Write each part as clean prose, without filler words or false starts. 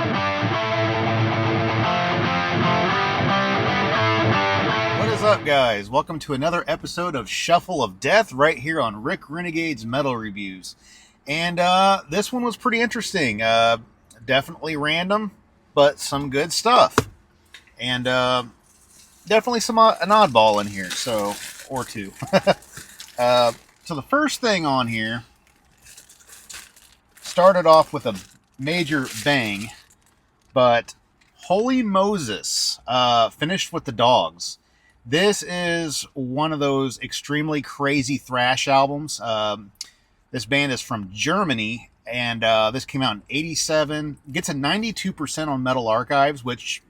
What is up, guys? Welcome to another episode of Shuffle of Death right here on Rick Renegade's Metal Reviews. And this one was pretty interesting. Definitely random, but some good stuff. And definitely an oddball in here, or two. So the first thing on here started off with a major bang, but Holy Moses finished with the Dogs. This is one of those extremely crazy thrash albums. This band is from Germany, and this came out in '87. Gets a 92% on Metal Archives, which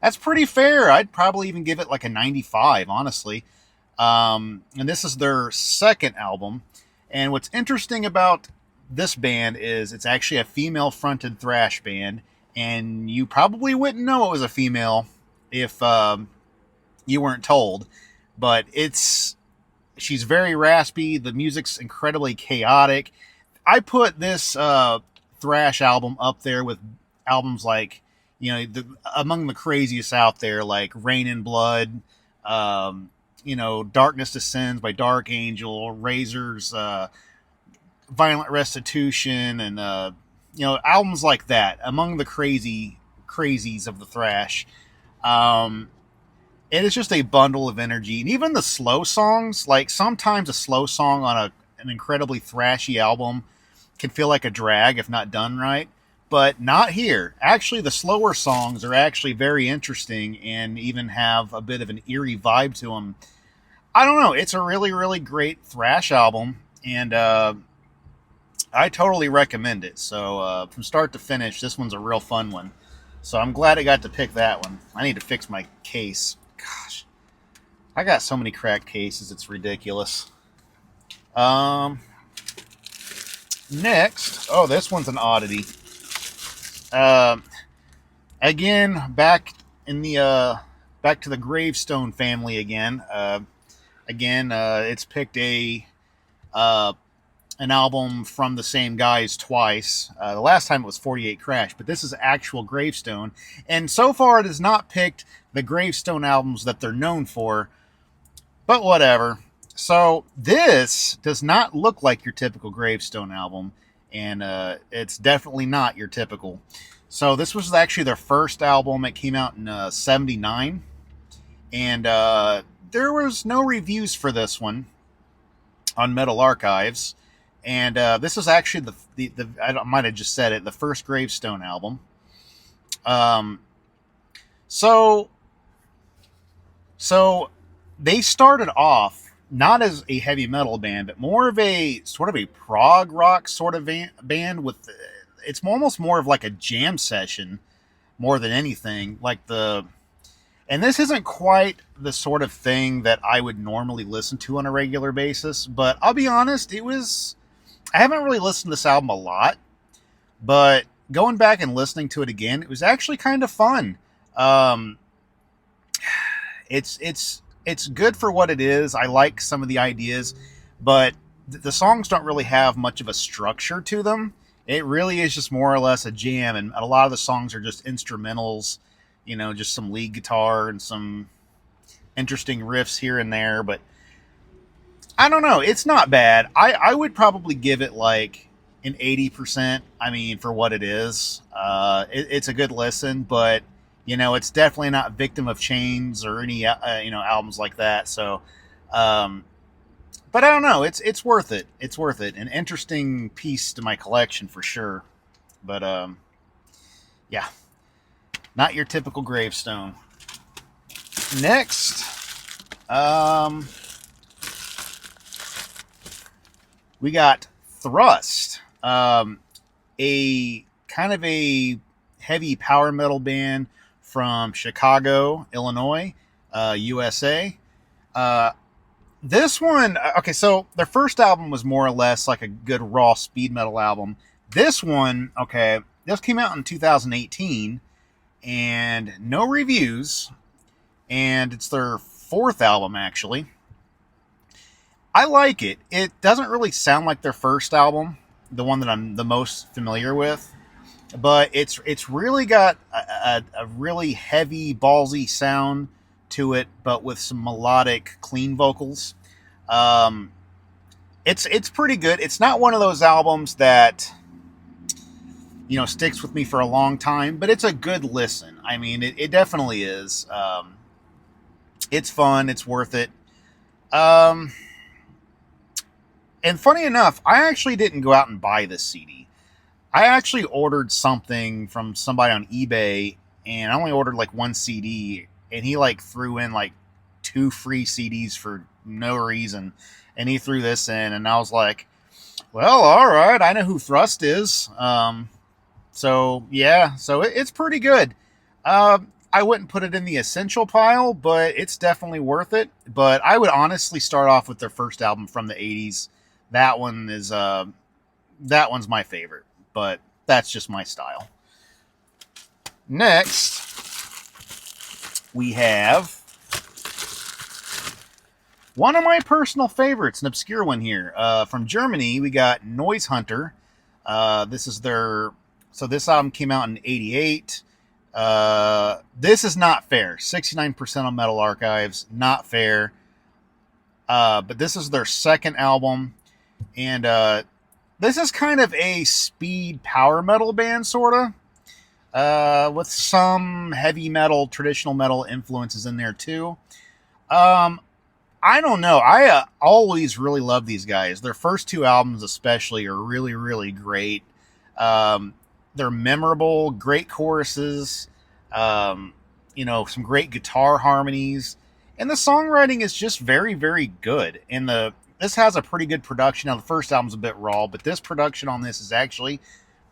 that's pretty fair. I'd probably even give it like a 95, honestly. And this is their second album. And what's interesting about this band is it's actually a female-fronted thrash band, and you probably wouldn't know it was a female if you weren't told, but she's very raspy. The music's incredibly chaotic. I put this thrash album up there with albums like, among the craziest out there, like Rain and Blood, Darkness Descends by Dark Angel, Razor's Violent Restitution, and albums like that. Among the crazies of the thrash. It is just a bundle of energy. And even the slow songs, like sometimes a slow song on an incredibly thrashy album can feel like a drag if not done right. But not here. Actually, the slower songs are actually very interesting and even have a bit of an eerie vibe to them. I don't know. It's a really, really great thrash album. And I totally recommend it. So from start to finish, this one's a real fun one. So I'm glad I got to pick that one. I need to fix my case. Gosh, I got so many cracked cases, it's ridiculous. Next, this one's an oddity. Again, back to the Gravestone family again. It's picked an album from the same guys twice. The last time it was 48 Crash, but this is actual Gravestone. And so far it has not picked the Gravestone albums that they're known for, but whatever. So this does not look like your typical Gravestone album, and it's definitely not your typical. So this was actually their first album. It came out in '79, and there was no reviews for this one on Metal Archives. And this is actually I might have just said it, the first Gravestone album. So they started off not as a heavy metal band, but more of a sort of a prog rock sort of band with, it's almost more of like a jam session more than anything. And this isn't quite the sort of thing that I would normally listen to on a regular basis, but I'll be honest, I haven't really listened to this album a lot, but going back and listening to it again, it was actually kind of fun. It's good for what it is. I like some of the ideas, but the songs don't really have much of a structure to them. It really is just more or less a jam, and a lot of the songs are just instrumentals, just some lead guitar and some interesting riffs here and there, but I don't know. It's not bad. I would probably give it like an 80%. I mean, for what it is, it's a good listen, but it's definitely not Victim of Chains or any albums like that. So, but I don't know. It's worth it. It's worth it. An interesting piece to my collection for sure. But yeah, not your typical Gravestone. Next, we got Thrust, a kind of a heavy power metal band from Chicago, Illinois, USA. This one, okay, so their first album was more or less like a good raw speed metal album. This one, okay, this came out in 2018, and no reviews, and it's their fourth album, actually. I like it. It doesn't really sound like their first album, the one that I'm the most familiar with. but it's really got a really heavy, ballsy sound to it, but with some melodic, clean vocals. Um, it's pretty good. It's not one of those albums that sticks with me for a long time, but it's a good listen. I mean, it definitely is. It's fun. It's worth it. Um, and funny enough, I actually didn't go out and buy this CD. I actually ordered something from somebody on eBay, and I only ordered like one CD, and he like threw in like two free CDs for no reason, and he threw this in, and I was like, well, all right, I know who Thrust is. So yeah, so it's pretty good. I wouldn't put it in the essential pile, but it's definitely worth it. But I would honestly start off with their first album from the '80s. That one is that one's my favorite, but that's just my style. Next, we have one of my personal favorites, an obscure one here. From Germany, we got Noisehunter. This is their. So this album came out in '88. This is not fair. 69% on Metal Archives. Not fair. But this is their second album. And this is kind of a speed power metal band, sort of. With some heavy metal, traditional metal influences in there, too. I don't know. I always really love these guys. Their first two albums, especially, are really, really great. They're memorable, great choruses, some great guitar harmonies, and the songwriting is just very, very good. And this has a pretty good production. Now, the first album's a bit raw, but this production on this is actually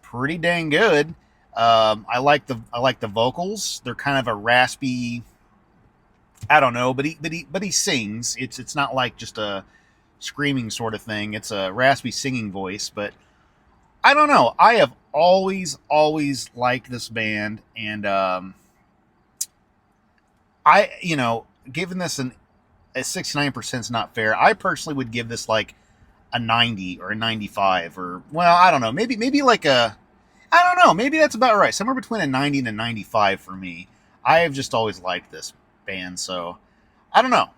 pretty dang good. I like the vocals. They're kind of a raspy. I don't know, but he sings. It's not like just a screaming sort of thing. It's a raspy singing voice, but I don't know. I have always liked this band, and given this a 69% is not fair. I personally would give this like a 90 or a 95, or well, I don't know, maybe like I don't know, maybe that's about right. Somewhere between a 90 and a 95 for me. I have just always liked this band, so I don't know.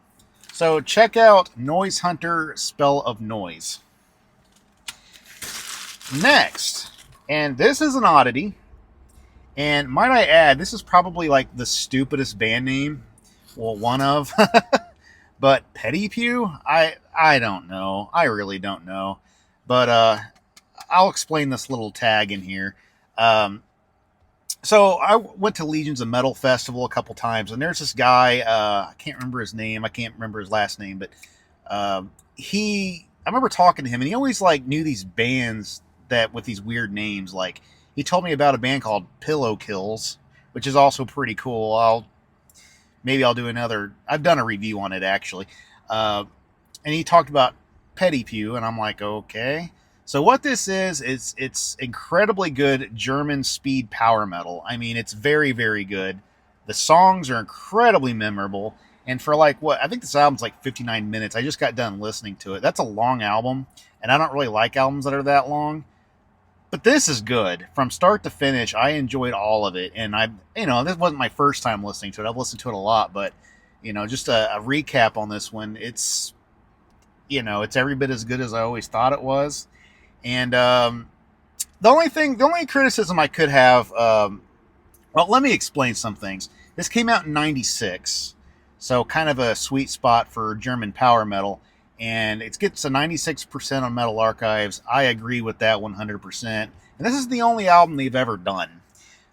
So check out Noisehunter, Spell of Noise. Next, and this is an oddity, and might I add, this is probably like the stupidest band name, well, one of, but Petty Pew. I don't know. I really don't know, but I'll explain this little tag in here. Um, so I went to Legions of Metal Festival a couple times, and there's this guy. I can't remember his name. I can't remember his last name, but I remember talking to him, and he always like knew these bands that with these weird names. Like he told me about a band called Pillow Kills, which is also pretty cool. Maybe I'll do another. I've done a review on it actually, and he talked about Petty Pew, and I'm like, okay. So what this is it's incredibly good German speed power metal. I mean, it's very, very good. The songs are incredibly memorable. And for like what I think this album's like 59 minutes. I just got done listening to it. That's a long album, and I don't really like albums that are that long. But this is good from start to finish. I enjoyed all of it, and this wasn't my first time listening to it. I've listened to it a lot, but just a recap on this one. It's every bit as good as I always thought it was. And the only criticism I could have, well, let me explain some things. This came out in '96, so kind of a sweet spot for German power metal, and it gets a 96% on Metal Archives. I agree with that 100%. And this is the only album they've ever done.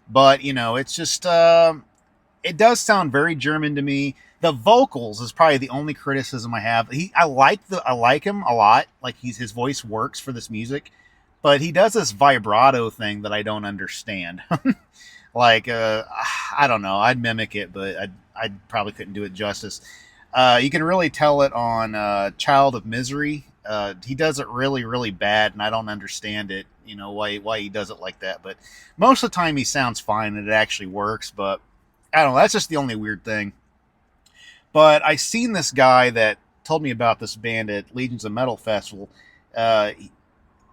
But it's just it does sound very German to me. The vocals is probably the only criticism I have. I like him a lot. Like his voice works for this music, but he does this vibrato thing that I don't understand. Like I don't know. I'd mimic it, but I probably couldn't do it justice. You can really tell it on Child of Misery. He does it really, really bad, and I don't understand it. Why he does it like that. But most of the time, he sounds fine, and it actually works. But I don't know. That's just the only weird thing. But I seen this guy that told me about this band at Legions of Metal Festival.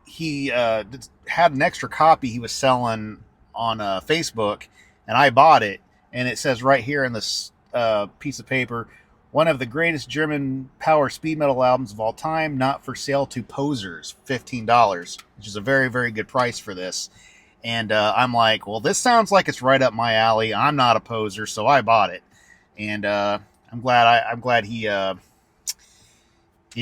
He had an extra copy he was selling Facebook, and I bought it, and it says right here in this piece of paper, one of the greatest German power speed metal albums of all time, not for sale to posers, $15, which is a very, very good price for this. And I'm like, well, this sounds like it's right up my alley. I'm not a poser, so I bought it, and I'm glad he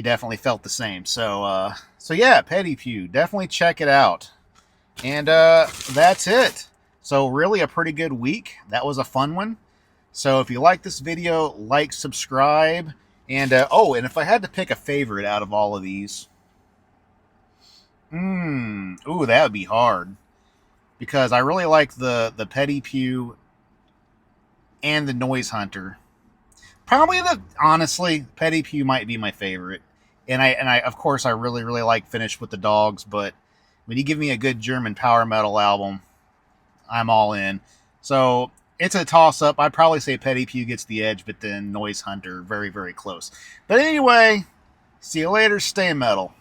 definitely felt the same. So yeah, Petty Pew, definitely check it out. And that's it. So really a pretty good week. That was a fun one. So if you like this video, like, subscribe, and and if I had to pick a favorite out of all of these, that would be hard, because I really like the Petty Pew and the Noisehunter. Probably honestly, Petty Pew might be my favorite, and I of course I really like Finish with the Dogs, but when you give me a good German power metal album, I'm all in. So it's a toss-up. I'd probably say Petty Pew gets the edge, but then Noisehunter very, very close. But anyway, see you later. Stay metal.